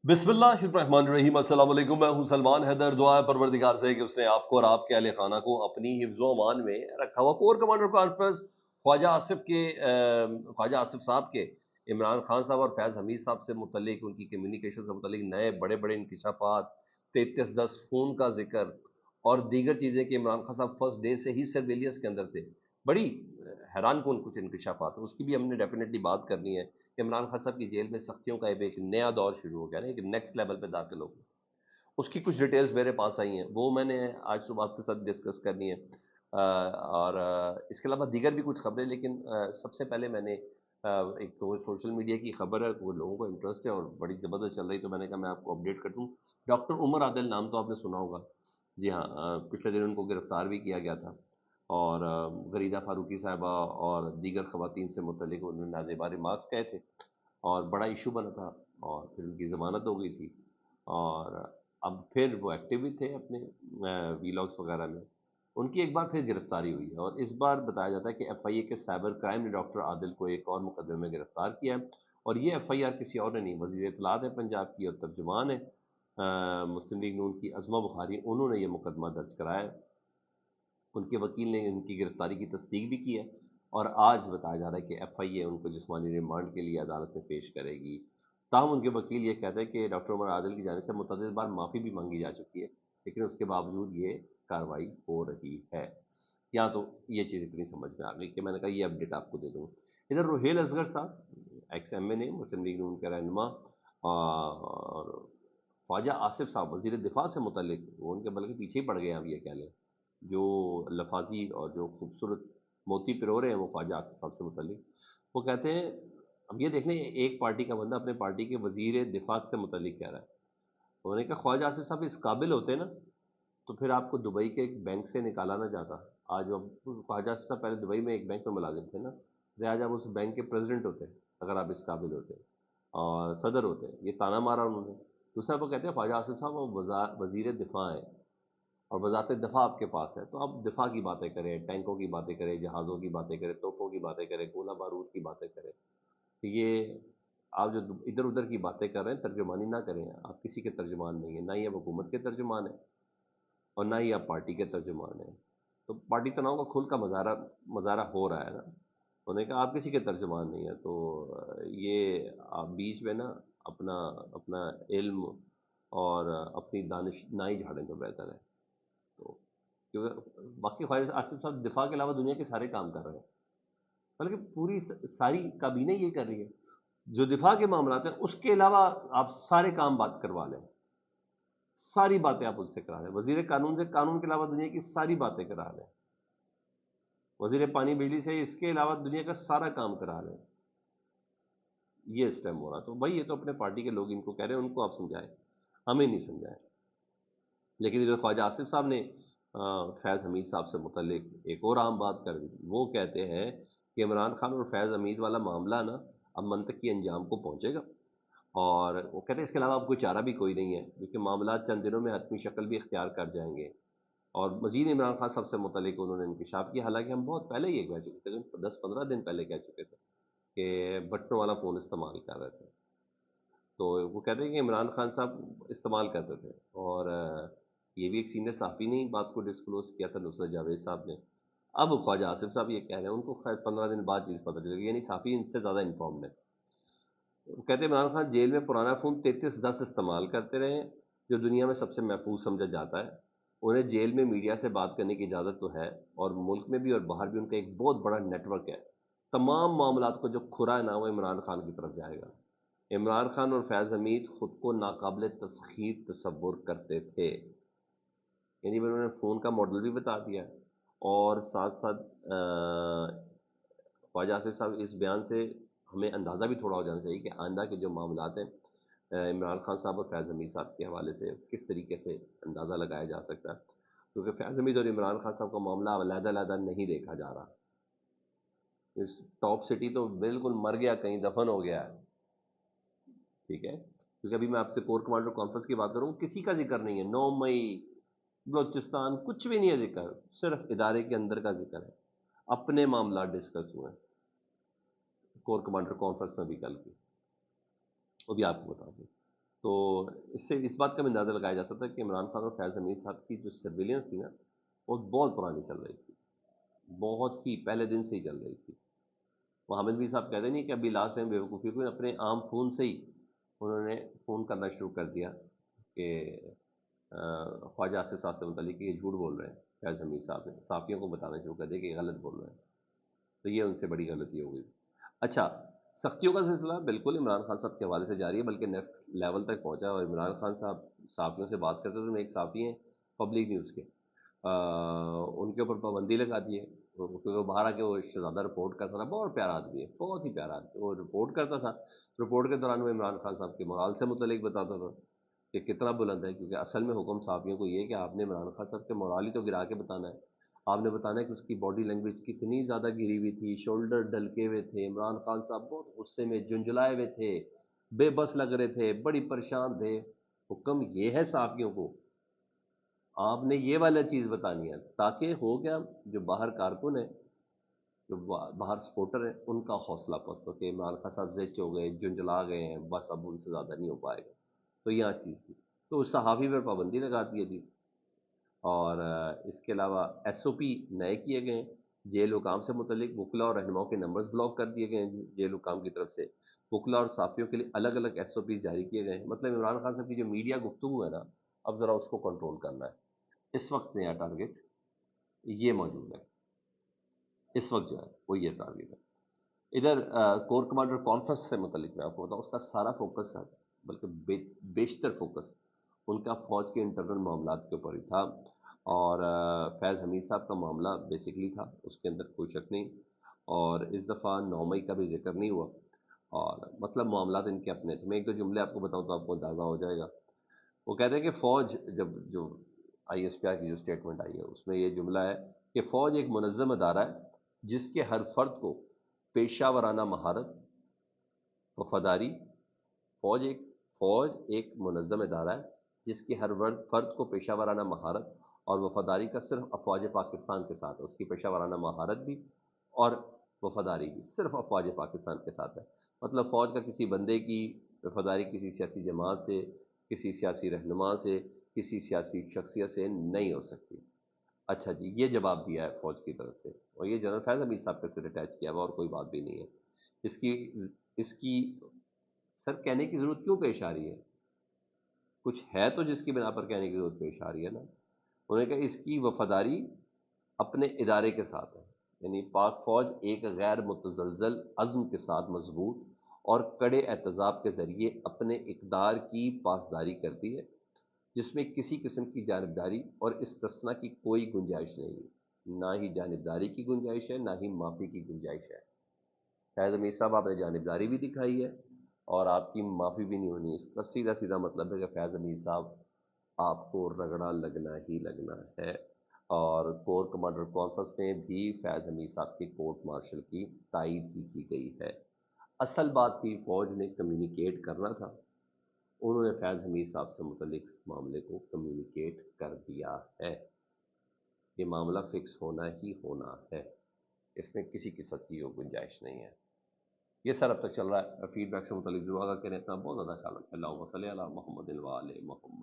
बिस्मिल्लाहिर्रहमानिर्रहीम। अस्सलाम वालेकुम। मैं हूं सलमान हैदर। दुआ है परवरदिगार से कि उसने आपको और आपके अहले खाना को अपनी हिफ्ज़ो अमान में रखा हुआ। Core commander conference Khawaja Asif साहब के इमरान खान साहब और फैज़ हमीद साहब से मुतल्लिक, उनकी कम्युनिकेशन से मुतल्लिक नए बड़े बड़े इंकशाफात, 3310 खून का जिक्र और दीगर चीज़ें कि इमरान खान साहब फर्स्ट डे से ही सर्विलियंस के अंदर थे। बड़ी हैरान कुन कुछ इंकशाफात, उसकी भी हमने डेफिनेटली बात करनी है। इमरान खान साहब की जेल में सख्तियों का अब एक नया दौर शुरू हो गया ना, एक नेक्स्ट लेवल पे दाखिल हो गया। उसकी कुछ डिटेल्स मेरे पास आई हैं, वो मैंने आज सुबह आपके साथ डिस्कस करनी है। और इसके अलावा दीगर भी कुछ खबरें, लेकिन सबसे पहले मैंने एक तो सोशल मीडिया की खबर है, वो लोगों को इंटरेस्ट है और बड़ी ज़बरदस्त चल रही, तो मैंने कहा मैं आपको अपडेट कर दूँ। डॉक्टर उमर आदिल, नाम तो आपने सुना होगा। जी हाँ, पिछले दिन उनको गिरफ्तार भी किया गया था और गरीदा फारूकी साहिबा और दीगर खवातीन से मुतल्लिक उन्होंने नाज़ेबा रिमार्क्स कहे थे और बड़ा इशू बना था और फिर उनकी ज़मानत हो गई थी। और अब फिर वो एक्टिव भी थे अपने वीलॉग्स वगैरह में। उनकी एक बार फिर गिरफ्तारी हुई है और इस बार बताया जाता है कि एफआईए के साइबर क्राइम ने डॉक्टर आदिल को एक और मुकदमे में गिरफ्तार किया है। और ये एफआईआर किसी और ने नहीं, वज़ीर इत्तलात है पंजाब की और तर्जुमान है मुस्लिम लीग नून की अज़मा बुखारी, उन्होंने ये मुकदमा दर्ज कराया है। उनके वकील ने इनकी गिरफ्तारी की तस्दीक भी की है और आज बताया जा रहा है कि एफआईए उनको जिस्मानी रिमांड के लिए अदालत में पेश करेगी। ताहम उनके वकील ये कहते हैं कि डॉक्टर उमर आदिल की जानिब से मुतअद्दिद बार माफ़ी भी मांगी जा चुकी है, लेकिन उसके बावजूद ये कार्रवाई हो रही है। या तो ये चीज़ इतनी समझ में आ गई कि मैंने कहा ये अपडेट आपको दे दूँ। इधर Ruhail Asghar Sahab, ex M N A, Muslim League Noon के रहनुमा, और ख्वाजा आसिफ साहब वज़ीर दिफा से मुतल्लिक, वो उनके बल्कि पीछे ही पड़ गए, आप ये कह लें। जो लफाजी और जो खूबसूरत मोती पिरो रहे हैं वो ख्वाजा आसिफ साहब से मुतल्लिक, वो कहते हैं, अब ये देख लें, एक पार्टी का बंदा अपने पार्टी के वजीर दिफा से मुतल्लिक कह रहा है। उन्होंने कहा ख्वाजा आसिफ साहब इस काबिल होते ना तो फिर आपको दुबई के एक बैंक से निकाला ना जाता। आज अब ख्वाजा आसिफ साहब पहले दुबई में एक बैंक में मुलाजिम थे ना, तो आज आप उस बैंक के प्रेसिडेंट होते अगर आप इस काबिल होते और सदर होते। ये ताना मारा उन्होंने। दूसरा वो कहते हैं ख्वाजा आसिफ साहब वो वजीर दिफा हैं और वज़ारत दफ़ा आपके पास है, तो आप दिफा की बातें करें, टैंकों की बातें करें, जहाज़ों की बातें करें, तोपों की बातें करें, गोला बारूद की बातें करें। तो ये आप जो इधर उधर की बातें कर रहे हैं, तर्जुमानी ना करें। आप किसी के तर्जुमान नहीं है, ना ही आप हुकूमत के तर्जुमान है और ना ही आप पार्टी के तर्जुमान हैं। तो पार्टी तनाव का खुल का मज़ारा हो रहा है ना। उन्होंने कहा आप किसी के तर्जुमान नहीं है, तो ये आप बीच में ना अपना अपना इल्म और अपनी दानिश ना ही झाड़ें तो बेहतर है। तो क्योंकि बाकी ख्वाजा आसिफ साहब दिफा के अलावा दुनिया के सारे काम कर रहे हैं, बल्कि पूरी सारी काबीना ये कर रही है। जो दिफा के मामला हैं उसके अलावा आप सारे काम बात करवा लें, सारी बातें आप उनसे करा लें। वजीर कानून से कानून के अलावा दुनिया की सारी बातें करा लें। वजीर पानी बिजली से इसके अलावा दुनिया का सारा काम करा लें। ये इस टाइम हो रहा, तो भाई ये तो अपने पार्टी के लोग इनको कह रहे हैं, उनको आप समझाएं, हमें नहीं समझाएं। लेकिन इधर ख्वाजा आसिफ साहब ने फैज़ हमीद साहब से मुतल्लिक एक और आम बात कर दी। वो कहते हैं कि इमरान खान और फैज़ हमीद वाला मामला ना अब मंतकी अंजाम को पहुंचेगा और वो कहते हैं इसके अलावा अब कोई चारा भी कोई नहीं है, क्योंकि मामला चंद दिनों में हतमी शक्ल भी इख्तियार कर जाएंगे। और मजीद इमरान खान साहब से मुतल्लिक उन्होंने इंकशाफ किया, हालांकि हम बहुत पहले ही कह चुके थे, 10-15 दिन पहले कह चुके थे कि बटनों वाला फ़ोन इस्तेमाल कर रहे थे। तो वो कहते हैं कि इमरान खान साहब इस्तेमाल करते थे और ये भी एक सीनियर साफ़ी ने बात को डिस्क्लोज किया था, नुसरत जावेद साहब ने। अब ख्वाजा आसिफ साहब ये कह रहे हैं, उनको खैर 15 दिन बाद चीज़ पता चलेगी, यानी साफ़ी इनसे ज़्यादा इन्फॉर्म्ड है। वो कहते हैं इमरान खान जेल में पुराना फ़ोन 3310 इस्तेमाल करते रहे, जो दुनिया में सबसे महफूज समझा जाता है। उन्हें जेल में मीडिया से बात करने की इजाज़त तो है और मुल्क में भी और बाहर भी उनका एक बहुत बड़ा नेटवर्क है। तमाम मामलात को जो खुरा है ना वो इमरान खान की तरफ जाएगा। इमरान खान और फैज़ हमीद खुद को नाकाबिल तस्खीर तसव्वुर करते थे, यानी उन्होंने फ़ोन का मॉडल भी बता दिया और साथ साथ ख्वाजा आसिफ साहब इस बयान से हमें अंदाज़ा भी थोड़ा हो जाना चाहिए कि आइंदा के जो मामलात हैं इमरान खान साहब और फैज़ हमीद साहब के हवाले से किस तरीके से अंदाज़ा लगाया जा सकता है, क्योंकि फैज़ हमीद और इमरान खान साहब का मामला अलग-अलग नहीं देखा जा रहा। इस टॉप सिटी तो बिल्कुल मर गया, कहीं दफन हो गया है। ठीक है, क्योंकि अभी मैं आपसे कोर कमांडर कॉन्फ्रेंस की बात करूँ, किसी का जिक्र नहीं है। 9 मई, बलोचिस्तान, कुछ भी नहीं है जिक्र, सिर्फ इदारे के अंदर का जिक्र है। अपने मामला डिस्कस हुए कोर कमांडर कॉन्फ्रेंस में भी कल की, वो भी आपको बता दूँ। تو اس سے اس بات کا بھی اندازہ لگایا جا سکتا ہے کہ عمران خان اور فیض حمید صاحب کی جو سرویلنس تھی نا، وہ بہت پرانی چل رہی تھی، بہت ہی پہلے دن سے ہی چل رہی تھی۔ وہ حامد بھی صاحب کہتے نہیں کہ ابھی لاسٹ ٹائم بیوقوفی کو اپنے عام فون سے ہی انہوں نے فون کرنا شروع کر دیا کہ خواجہ آصف صاحب سے متعلق کہ یہ جھوٹ بول رہے ہیں، فیض حمید صاحب نے صحافیوں کو بتانا شروع کر دیا کہ یہ غلط بول رہے ہیں، تو یہ ان سے بڑی غلطی ہو گئی۔ اچھا، سختیوں کا سلسلہ بالکل عمران خان صاحب کے حوالے سے جاری ہے، بلکہ نیکسٹ لیول تک پہنچا، اور عمران خان صاحب صحافیوں سے بات کرتے تو میں ایک صحافی ہیں پبلک نیوز کے، ان کے اوپر پابندی لگا دی ہے، کیونکہ وہ باہر آ کے وہ شہزادہ رپورٹ کرتا تھا، بہت پیارا آدمی ہے، بہت ہی پیارا آدمی، وہ رپورٹ کرتا تھا، رپورٹ کے دوران وہ عمران خان صاحب کے مورال سے متعلق بتاتا تھا کہ کتنا بلند ہے، کیونکہ اصل میں حکم صحافیوں کو یہ ہے کہ آپ نے عمران خان صاحب کے مورال ہی تو گرا کے بتانا ہے، آپ نے بتانا ہے کہ اس کی باڈی لینگویج کتنی زیادہ گری ہوئی تھی، شولڈر ڈلکے ہوئے تھے، عمران خان صاحب بہت غصے میں جنجلائے ہوئے تھے، بے بس لگ رہے تھے، بڑی پریشان تھے۔ حکم یہ ہے صحافیوں کو، آپ نے یہ والا چیز بتانی ہے، تاکہ ہو گیا جو باہر کارکن ہے، جو باہر سپورٹر ہیں، ان کا حوصلہ پست ہو کہ عمران خان صاحب زچ ہو گئے، جنجلا گئے ہیں، بس اب ان سے زیادہ نہیں ہو پائے گا، تو یہاں چیز تھی، تو اس صحافی پر پابندی لگا دی تھی، اور اس کے علاوہ ایس او پی نئے کیے گئے ہیں، جیل حکام سے متعلق وکلا اور رہنماؤں کے نمبرز بلاک کر دیے گئے ہیں جیل حکام کی طرف سے، وکلا اور صحافیوں کے لیے الگ الگ ایس او پی جاری کیے گئے ہیں، مطلب عمران خان صاحب کی جو میڈیا گفتگو ہے نا، اب ذرا اس کو کنٹرول کرنا ہے۔ اس وقت نیا ٹارگیٹ یہ موجود ہے، اس وقت جو ہے وہ یہ ٹارگیٹ ہے۔ ادھر کور کمانڈر کانفرنس سے متعلق میں آپ کو بتاؤں، اس کا سارا فوکس ہے، بلکہ بیشتر فوکس ان کا فوج کے انٹرنل معاملات کے اوپر ہی تھا، اور فیض حمید صاحب کا معاملہ بیسکلی تھا، اس کے اندر کوئی شک نہیں، اور اس دفعہ 9 مئی کا بھی ذکر نہیں ہوا، اور مطلب معاملات ان کے اپنے تھے۔ میں ایک دو جملے آپ کو بتاؤں تو آپ کو اندازہ ہو جائے گا۔ وہ کہتے ہیں کہ فوج، جب جو آئی ایس پی آر کی جو اسٹیٹمنٹ آئی ہے اس میں یہ جملہ ہے کہ فوج ایک منظم ادارہ ہے جس کے ہر فرد کو پیشہ ورانہ مہارت، وفاداری، فوج ایک فوج ایک منظم ادارہ ہے جس کے ہر فرد کو پیشہ ورانہ مہارت اور وفاداری کا صرف افواج پاکستان کے ساتھ ہے، اس کی پیشہ ورانہ مہارت بھی اور وفاداری بھی صرف افواج پاکستان کے ساتھ ہے، مطلب فوج کا کسی بندے کی وفاداری کسی سیاسی جماعت سے، کسی سیاسی رہنما سے، کسی سیاسی شخصیت سے نہیں ہو سکتی۔ اچھا جی، یہ جواب دیا ہے فوج کی طرف سے، اور یہ جنرل فیض حمید صاحب کے ساتھ اٹیچ کیا ہوا، اور کوئی بات بھی نہیں ہے اس کی۔ اس کی سر کہنے کی ضرورت کیوں پیش آ رہی ہے؟ کچھ ہے تو جس کی بنا پر کہنے کی ضرورت پیش آ رہی ہے نا۔ انہوں نے کہا اس کی وفاداری اپنے ادارے کے ساتھ ہے، یعنی پاک فوج ایک غیر متزلزل عزم کے ساتھ مضبوط اور کڑے احتساب کے ذریعے اپنے اقدار کی پاسداری کرتی ہے، جس میں کسی قسم کی جانبداری اور استثناء کی کوئی گنجائش نہیں ہے، نہ ہی جانبداری کی گنجائش ہے، نہ ہی معافی کی گنجائش ہے۔ فیض امیر صاحب، آپ نے جانبداری بھی دکھائی ہے اور آپ کی معافی بھی نہیں ہونی، اس کا سیدھا سیدھا مطلب ہے کہ فیض امیر صاحب آپ کو رگڑا لگنا ہی لگنا ہے، اور کور کمانڈر کانفرنس میں بھی فیض حمید صاحب کی کورٹ مارشل کی تائید ہی کی گئی ہے۔ اصل بات تھی فوج نے کمیونیکیٹ کرنا تھا، انہوں نے فیض حمید صاحب سے متعلق اس معاملے کو کمیونیکیٹ کر دیا ہے، یہ معاملہ فکس ہونا ہی ہونا ہے، اس میں کسی قسم کی گنجائش نہیں ہے۔ یہ سر اب تک چل رہا ہے، فیڈ بیک سے متعلق ضرور آگاہ کریں، اتنا بہت زیادہ خیال رکھیں۔ اللہم صلی علی محمد و آل محمد۔